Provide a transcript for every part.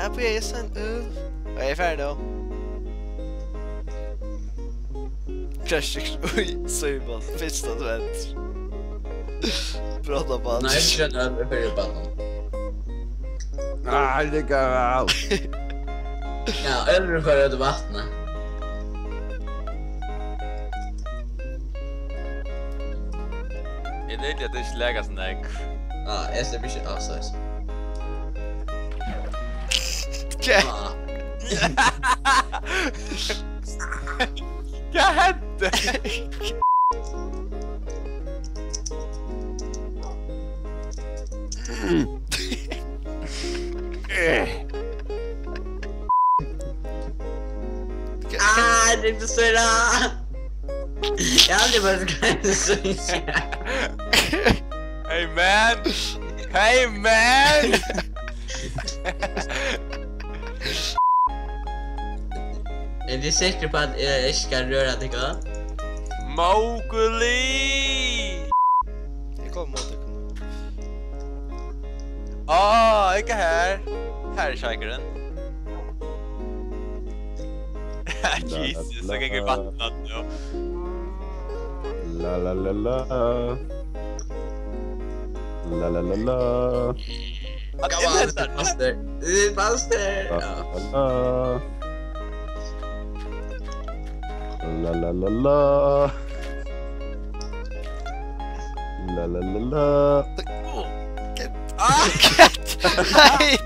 Här på jag en öl. Jag är färdig då. Crash, oj, Simon, första advent. Prata på allt. Nej, jag känner att jag börjar bara. Nej, det går väl. Ja, eller för att vattna. Är det inte att det är lägga sån där? Ja, jag ser mycket avsats. Okej. Vad hände? Det är inte så bra. Jag har aldrig varit så här. Hey man! Hey man! Är du säker på att jag ska röra dig då? Mowgli! Jag kommer mot dig. Ikke här. Här är kikaren. Jesus, jag kan inte vattna nu. La la la la. La la la la. Master. Master. La la la la. La la la la. Nej!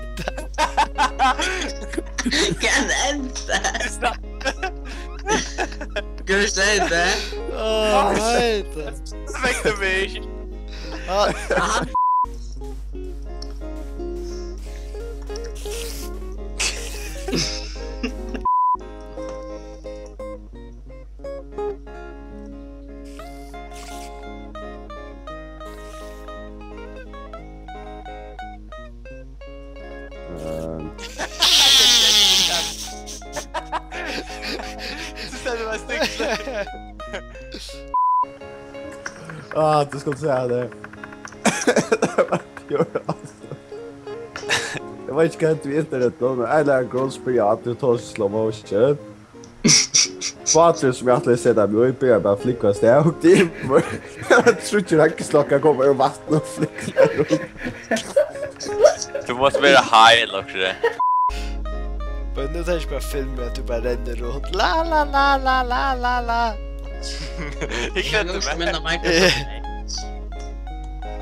Kan inte. Kan du säga det? Åh, nej! Väckte mig! Det var snyggt. Du ska inte säga det. Det var pure alltså. Jag vet inte vad du internet då, men jag lär grundspela att du tar slow motion. Fattar som jag alltid säger att jag börjar bara flicka så jag åkte in på. Jag tror inte att slocka kommer och vattna och flicka. Du måste vara high också. Men nu tänker jag bara filma att du bara ränner runt. La la la la la la la. Jag kan inte med.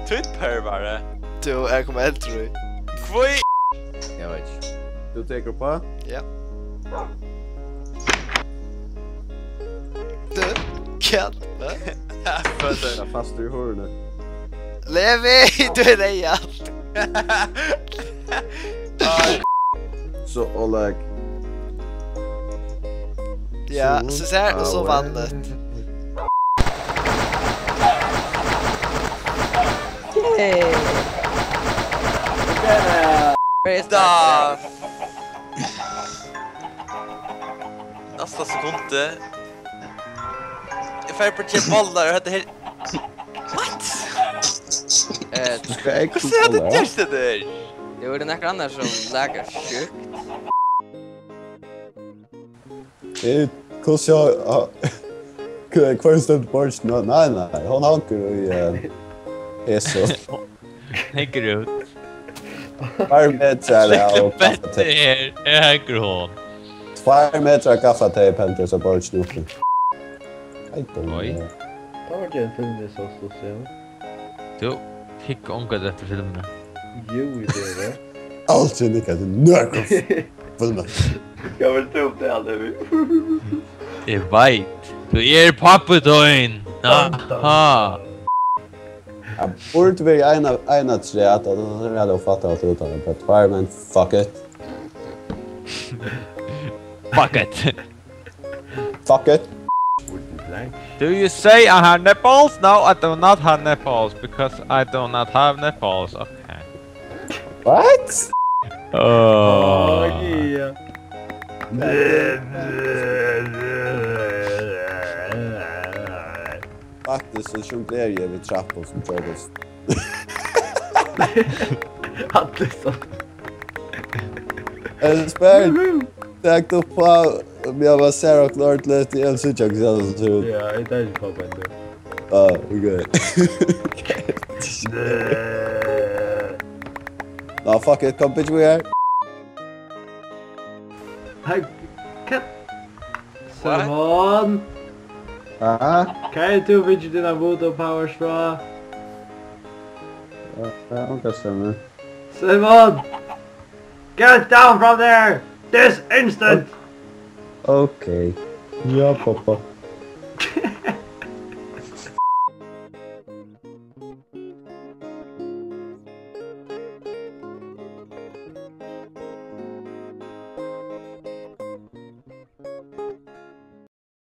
Twitter bara. Du, jag kommer helt tror jag. Kvoi! Jag vet inte. Du tänker på? Ja. Du, katt, va? Jag fast i hörnet. Levi, du är rejad. Så Oleg. Ja, så här och så vannet. Yay! Da! Nästa sekund. Jag får på till bollar och hade helt. What? Du ska ägga Vad säger du det där? Det var den här annan som lägger sjukt. Kus jag kvar stund bort nu. Nej, hon hankar i så. Hänger ut. Var meter och Bättre är hänger hon. 2 meter kaffe penter så bort nu. Oj. Det var det en film det så social. Du fick ångat efter filmerna. Jo, det är det. Allt är lika nörkoff. Filmen. Jag vill ta upp det aldrig. Jag vet. Du är pappedoin. Aha. Jag borde vara ena tre att jag hade fattat att uttala på ett par, men fuck it. Fuck it. Fuck it. Do you say I have nipples? No, I do not have nipples because I do not have nipples. Okay. What? Oh. Yeah. Faktiskt så jonglerar jag vid trappor som kördes. Alltid så. Espen! Tack då på om jag var Sarah klart lätt i en sucha så så. Ja, det är ju på ändå. Ah, we good. Nah, fuck it, come bitch we are. Hey, cut. Simon! Kan du vidje dina voodoo power straw? Okay, Simon. Simon! Get down from there! This instant! Okay. Ja, pappa.